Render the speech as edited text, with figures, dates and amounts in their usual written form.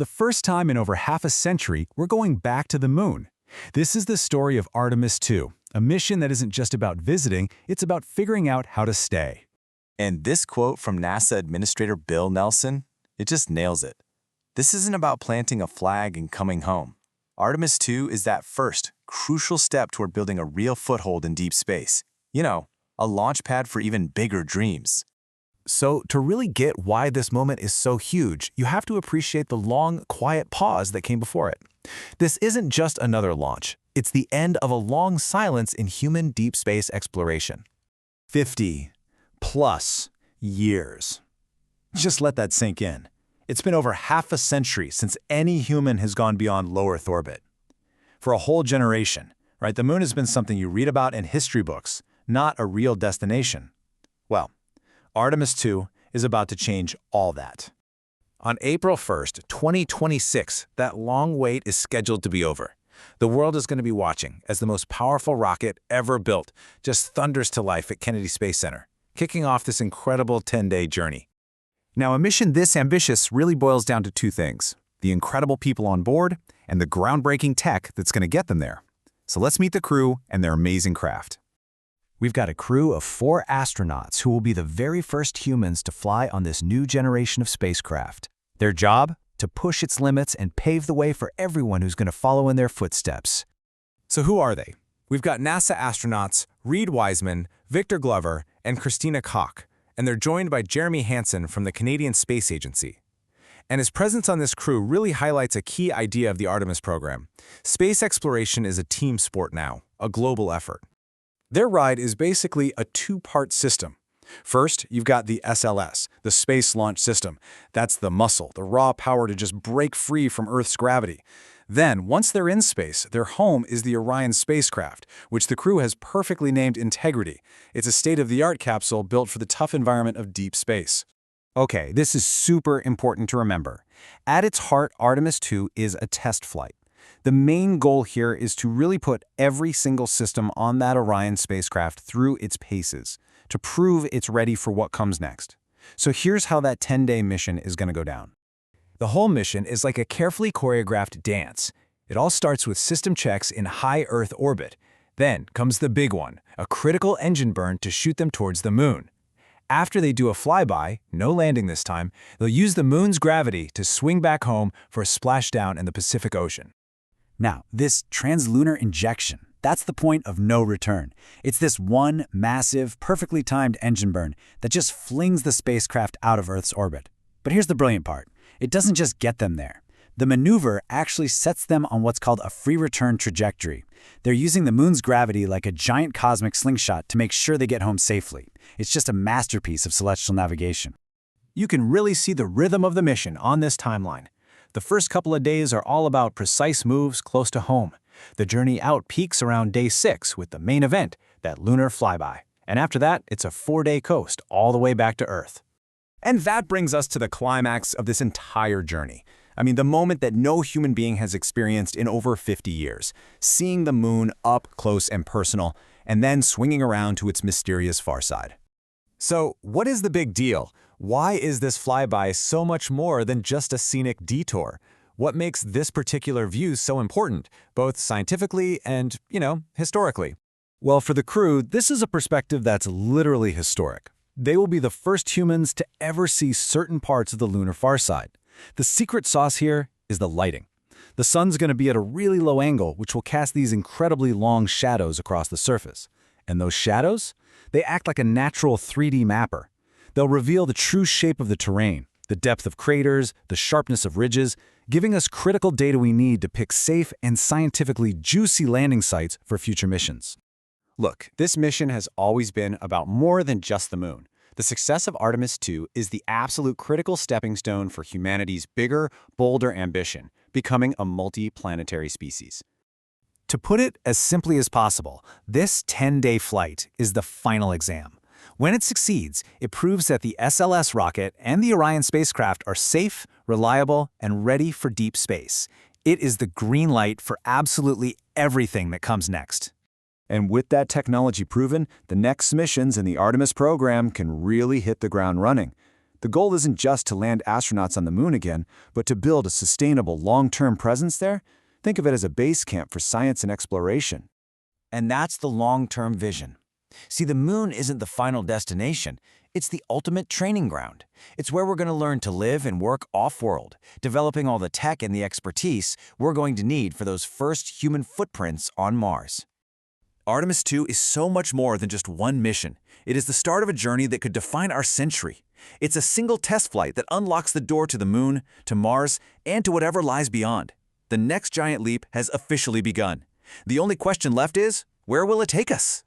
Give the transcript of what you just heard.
The first time in over half a century, we're going back to the moon. This is the story of Artemis II, a mission that isn't just about visiting, it's about figuring out how to stay. And this quote from NASA Administrator Bill Nelson, it just nails it. This isn't about planting a flag and coming home. Artemis II is that first, crucial step toward building a real foothold in deep space. You know, a launch pad for even bigger dreams. So, to really get why this moment is so huge, you have to appreciate the long, quiet pause that came before it. This isn't just another launch. It's the end of a long silence in human deep space exploration. 50+ years. Just let that sink in. It's been over half a century since any human has gone beyond low Earth orbit. For a whole generation, right? The moon has been something you read about in history books, not a real destination. Well, Artemis II is about to change all that. On April 1st, 2026, that long wait is scheduled to be over. The world is going to be watching as the most powerful rocket ever built just thunders to life at Kennedy Space Center, kicking off this incredible 10-day journey. Now, a mission this ambitious really boils down to two things: the incredible people on board and the groundbreaking tech that's going to get them there. So let's meet the crew and their amazing craft. We've got a crew of 4 astronauts who will be the very first humans to fly on this new generation of spacecraft. Their job? To push its limits and pave the way for everyone who's going to follow in their footsteps. So who are they? We've got NASA astronauts Reed Wiseman, Victor Glover, and Christina Koch, and they're joined by Jeremy Hansen from the Canadian Space Agency. And his presence on this crew really highlights a key idea of the Artemis program. Space exploration is a team sport now, a global effort. Their ride is basically a 2-part system. First, you've got the SLS, the Space Launch System. That's the muscle, the raw power to just break free from Earth's gravity. Then, once they're in space, their home is the Orion spacecraft, which the crew has perfectly named Integrity. It's a state-of-the-art capsule built for the tough environment of deep space. Okay, this is super important to remember. At its heart, Artemis II is a test flight. The main goal here is to really put every single system on that Orion spacecraft through its paces, to prove it's ready for what comes next. So here's how that 10-day mission is going to go down. The whole mission is like a carefully choreographed dance. It all starts with system checks in high Earth orbit. Then comes the big one, a critical engine burn to shoot them towards the moon. After they do a flyby, no landing this time, they'll use the moon's gravity to swing back home for a splashdown in the Pacific Ocean. Now, this translunar injection, that's the point of no return. It's this one massive, perfectly timed engine burn that just flings the spacecraft out of Earth's orbit. But here's the brilliant part. It doesn't just get them there. The maneuver actually sets them on what's called a free return trajectory. They're using the moon's gravity like a giant cosmic slingshot to make sure they get home safely. It's just a masterpiece of celestial navigation. You can really see the rhythm of the mission on this timeline. The first couple of days are all about precise moves close to home. The journey out peaks around day 6 with the main event, that lunar flyby. And after that, it's a 4-day coast all the way back to Earth. And that brings us to the climax of this entire journey. I mean, the moment that no human being has experienced in over 50 years. Seeing the moon up close and personal, and then swinging around to its mysterious far side. So, what is the big deal? Why is this flyby so much more than just a scenic detour? What makes this particular view so important, both scientifically and, historically? Well, for the crew, this is a perspective that's literally historic. They will be the first humans to ever see certain parts of the lunar far side. The secret sauce here is the lighting. The sun's going to be at a really low angle, which will cast these incredibly long shadows across the surface. And those shadows? They act like a natural 3D mapper. They'll reveal the true shape of the terrain, the depth of craters, the sharpness of ridges, giving us critical data we need to pick safe and scientifically juicy landing sites for future missions. Look, this mission has always been about more than just the moon. The success of Artemis II is the absolute critical stepping stone for humanity's bigger, bolder ambition, becoming a multi-planetary species. To put it as simply as possible, this 10-day flight is the final exam. When it succeeds, it proves that the SLS rocket and the Orion spacecraft are safe, reliable, and ready for deep space. It is the green light for absolutely everything that comes next. And with that technology proven, the next missions in the Artemis program can really hit the ground running. The goal isn't just to land astronauts on the moon again, but to build a sustainable long-term presence there. Think of it as a base camp for science and exploration. And that's the long-term vision. See, the moon isn't the final destination. It's the ultimate training ground. It's where we're going to learn to live and work off-world, developing all the tech and the expertise we're going to need for those first human footprints on Mars. Artemis II is so much more than just one mission. It is the start of a journey that could define our century. It's a single test flight that unlocks the door to the moon, to Mars, and to whatever lies beyond. The next giant leap has officially begun. The only question left is, where will it take us?